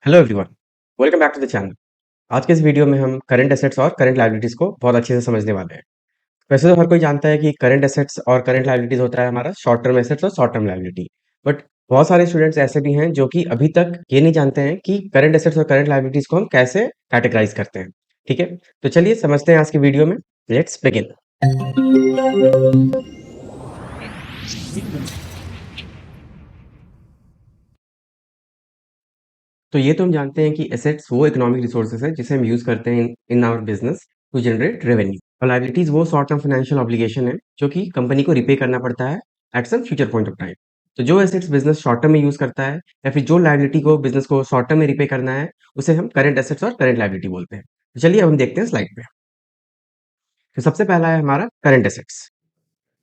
Hello everyone, welcome back to the channel. आज के इस वीडियो में हम करंट एसेट्स और करंट लायबिलिटीज़ को बहुत अच्छे से समझने वाले हैं। वैसे तो हर कोई जानता है कि करंट एसेट्स और करंट लायबिलिटीज़ होता है हमारा शॉर्ट टर्म एसेट्स और शॉर्ट टर्म लायबिलिटी। बट बहुत सारे स्टूडेंट्स ऐसे भी हैं जो कि अभी तक ये नहीं जानते हैं कि करंट एसेट्स और करंट लायबिलिटीज़ को हम कैसे कैटेगराइज़ करते हैं। ठीक है? तो चलिए समझते हैं आज की वीडियो में। Let's begin. तो ये तो हम जानते हैं कि एसेट्स वो इकोनॉमिक रिसोर्सेज है जिसे हम यूज़ करते हैं in our business to generate revenue. और लायबिलिटीज़ वो शॉर्ट टर्म फाइनेंशियल ऑब्लिगेशन है जो कि कंपनी को रिपे करना पड़ता है at some future point of time. तो जो एसेट्स बिजनेस शॉर्ट टर्म में यूज़ करता है या फिर जो लायबिलिटी को बिजनेस को शॉर्ट टर्म में रिपे करना है, उसे हम करंट एसेट्स और करंट लायबिलिटी बोलते हैं। तो चलिए अब हम देखते हैं स्लाइड पे। तो सबसे पहला है हमारा करंट एसेट्स।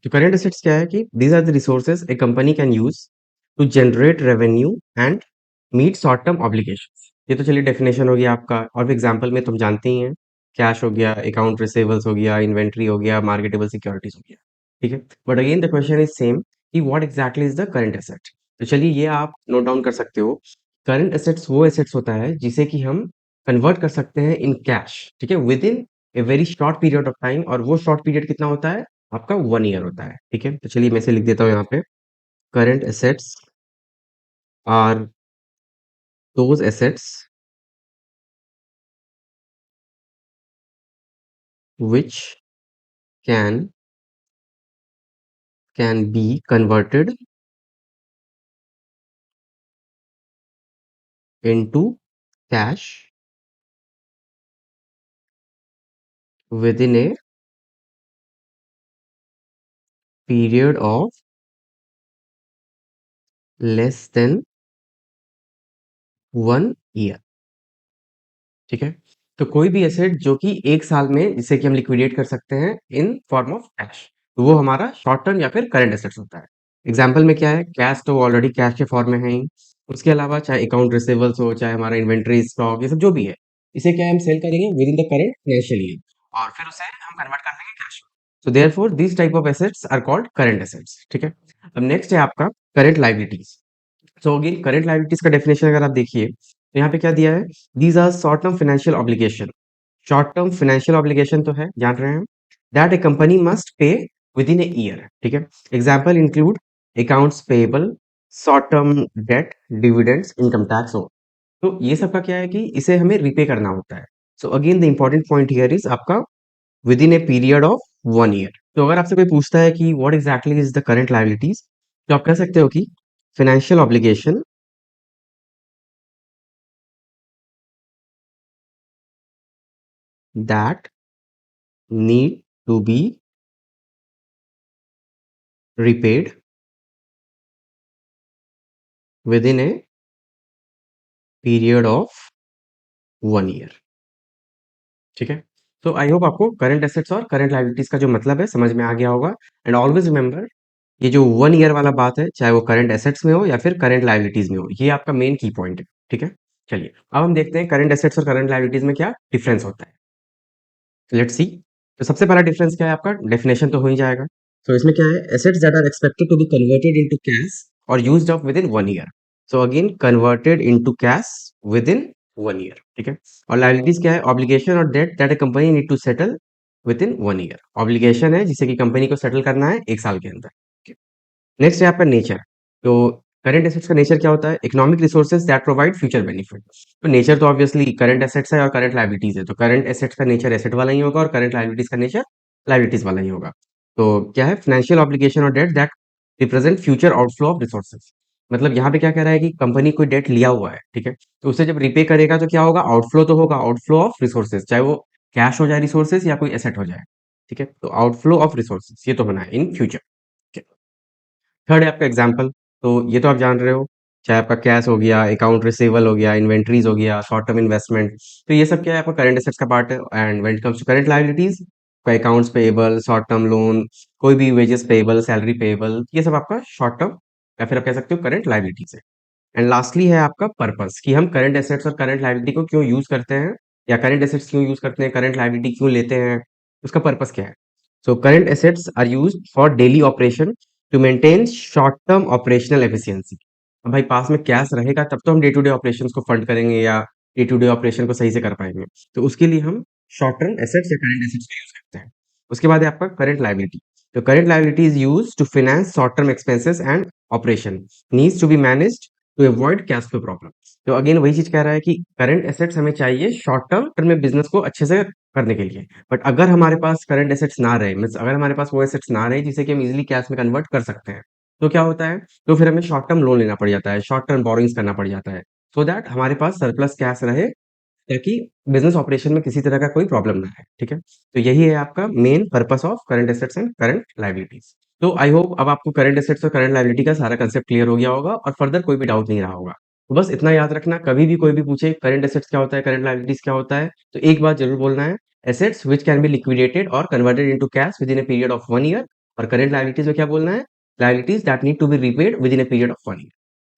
तो करंट एसेट्स क्या है कि these are the resources a company can use to generate revenue and meet short term obligations. ये तो चलिए डेफिनेशन हो गया आपका, और एग्जांपल में तुम जानते ही हैं, कैश हो गया, अकाउंट रिसीवेबल्स हो गया, इन्वेंट्री हो गया, मार्केटेबल सिक्योरिटीज हो गया। ठीक है, but again the question is same कि what exactly is the current asset. तो चलिए ये आप नोट डाउन कर सकते हो। करंट एसेट्स वो एसेट्स होता है जिसे कि हम कन्वर्ट कर सकते हैं इन कैश, ठीक है, with in a very short period of time. और वो शॉर्ट पीरियड कितना होता है? आपका 1 ईयर होता है। ठीक है, तो चलिए मैं इसे लिख देता हूँ यहाँ पे। Current assets are those assets which can be converted into cash within a period of less than 1 year. ठीक है, तो कोई भी एसेट जो कि 1 साल में जिसे कि हम लिक्विडेट कर सकते हैं इन फॉर्म ऑफ कैश, तो वो हमारा शॉर्ट टर्म या फिर करंट एसेट्स होता है। एग्जाम्पल में क्या है, कैश तो ऑलरेडी कैश के फॉर्म में है ही। उसके अलावा चाहे अकाउंट रिसीवेबल्स हो, चाहे हमारा इन्वेंट्री स्टॉक, ये सब जो भी है, इसे क्या है, हम सेल करेंगे within the current financial year और फिर उसे हम कन्वर्ट कर देंगे कैश में। So therefore this type of assets are called current assets. ठीक है, अब नेक्स्ट है आपका current liabilities. So again current liabilities का डेफिनेशन अगर आप देखिए तो यहाँ पे क्या दिया है, these are short term financial obligation. Short term financial obligation तो है, जान रहे हैं हम, that a company must pay with in a year. ठीक है, example include accounts payable, short term debt, dividends, income tax हो। तो ये सब का क्या है कि इसे हमें रिपे करना होता है। So again the important point here is आपका within a period of 1 year. तो अगर आपसे कोई पूछता है कि what exactly is the current liabilities, तो आप कह सकते हो कि financial obligation that need to be repaid within a period of 1 year. ठीक है, तो आई होप आपको करंट एसेट्स और करंट लायबिलिटीज का जो मतलब है समझ में आ गया होगा। एंड ऑलवेज रिमेंबर, ये जो 1 ईयर वाला बात है, चाहे वो करंट एसेट्स में हो या फिर करंट लायबिलिटीज में हो, ये आपका मेन की पॉइंट है। ठीक है, चलिए अब हम देखते हैं करंट एसेट्स और करंट लायबिलिटीज में क्या डिफरेंस होता है। Let's see. तो सबसे पहला डिफरेंस क्या है आपका, डेफिनेशन तो हो ही जाएगा। तो इसमें क्या है, assets that are expected to be converted into cash और used up within 1 year. So again converted into cash within 1 year. ठीक है, और लायबिलिटीज क्या है, ऑब्लिगेशन और debt that a company need to settle within 1 year. Obligation है जिसे कि कंपनी को सेटल करना है 1 साल के अंदर। नेक्स्ट है आपका नेचर। तो करंट एसेट्स का नेचर क्या होता है, economic resources that provide future benefit. तो नेचर तो ऑब्वियसली करंट एसेट्स है और करंट लायबिलिटीज है, तो करंट एसेट्स का नेचर एसेट वाला ही होगा और करंट लायबिलिटीज का नेचर लायबिलिटीज वाला ही होगा। तो क्या है, फाइनेंशियल ऑब्लिगेशन और debt that represent future outflow of resources. मतलब यहाँ पे क्या कह रहा है कि कंपनी कोई डेट लिया हुआ है, ठीक है, तो उसे जब रिपे करेगा तो क्या होगा, आउटफ्लो तो होगा, आउटफ्लो ऑफ रिसोर्सेज, चाहे वो कैश हो जाए रिसोर्सेज या कोई एसेट हो जाए। ठीक है, तो आउटफ्लो ऑफ रिसोर्सेज ये तो होना है इन फ्यूचर। थर्ड है आपका एग्जाम्पल। तो ये तो आप जान रहे हो, चाहे आपका कैश हो गया, अकाउंट रिसीवेबल हो गया, इन्वेंट्रीज हो गया, शॉर्ट टर्म इन्वेस्टमेंट, तो ये सब क्या है, आपका करंट एसेट्स का पार्ट है। And when it comes to current liabilities, accounts payable, short term loan, कोई भी वेजेस पेएबल, सैलरी पेएबल, ये सब आपका शॉर्ट टर्म या फिर आप कह सकते हो करंट लायबिलिटीज है। एंड लास्टली है आपका पर्पस, कि हम करंट एसेट्स और करंट लायबिलिटी को क्यों यूज करते हैं, या करंट एसेट्स क्यों यूज करते हैं, करंट लायबिलिटी क्यों लेते हैं, उसका पर्पस क्या है। So current assets are used for daily operation to maintain short term operational efficiency. अब भाई पास में कैश रहेगा तब तो हम डे टू डे ऑपरेशंस को फंड करेंगे या डे टू डे ऑपरेशन को सही से कर पाएँगे। तो उसके लिए हम शॉर्ट टर्म एसेट्स या करंट एसेट्स का यूज़ करते हैं। उसके बाद है आपका करंट लायबिलिटी। तो current liability is used to finance short term expenses and operation needs to be managed to avoid cash flow problem. तो अगेन वही चीज़ कह रहा है कि करंट एसेट्स हमें चाहिए शॉर्ट टर्म टर्म में बिज़नेस को अच्छे से करने के लिए। बट अगर हमारे पास करंट एसेट्स ना रहे, मीन्स अगर हमारे पास वो एसेट्स ना रहे जिसे कि हम ईज़िली कैश में कन्वर्ट कर सकते हैं, तो क्या होता है? तो फिर हमें शॉर्ट टर्म लोन लेना पड़ जाता है, शॉर्ट टर्म बोरोइंग्स करना पड़ जाता है, सो दैट हमारे पास सरप्लस कैश रहे ताकि बिज़नेस ऑपरेशन में किसी तरह का कोई प्रॉब्लम ना आए, ठीक है? तो यही है आपका main purpose of current assets and current liabilities. तो आई होप अब आपको करंट एसेट्स और करंट लायबिलिटी का सारा कांसेप्ट क्लियर हो गया होगा और फर्दर कोई भी डाउट नहीं रहा होगा। तो बस इतना याद रखना, कभी भी कोई भी पूछे करंट एसेट्स क्या होता है, करंट लायबिलिटीज़ क्या होता है, तो एक बात ज़रूर बोलना है, assets which can be liquidated और converted into cash within a period of 1 year. और करंट लायबिलिटीज़ में क्या बोलना है, liabilities that need to be repaid within a period of 1 year.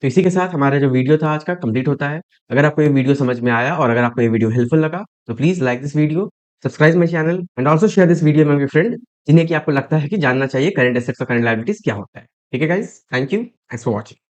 तो इसी के साथ हमारा जो वीडियो था आज का कंप्लीट होता है। अगर आपको ये वीडियो समझ में आया और अगर आपको ये वीडियो हेल्पफुल लगा, तो please like this video, subscribe my channel and also share this video among your friend जिन्हें कि आपको लगता है कि जानना चाहिए करंट एसेट्स और करंट लायबिलिटीज़ क्या होता है। ठीक है guys? Thank you. Thanks for watching.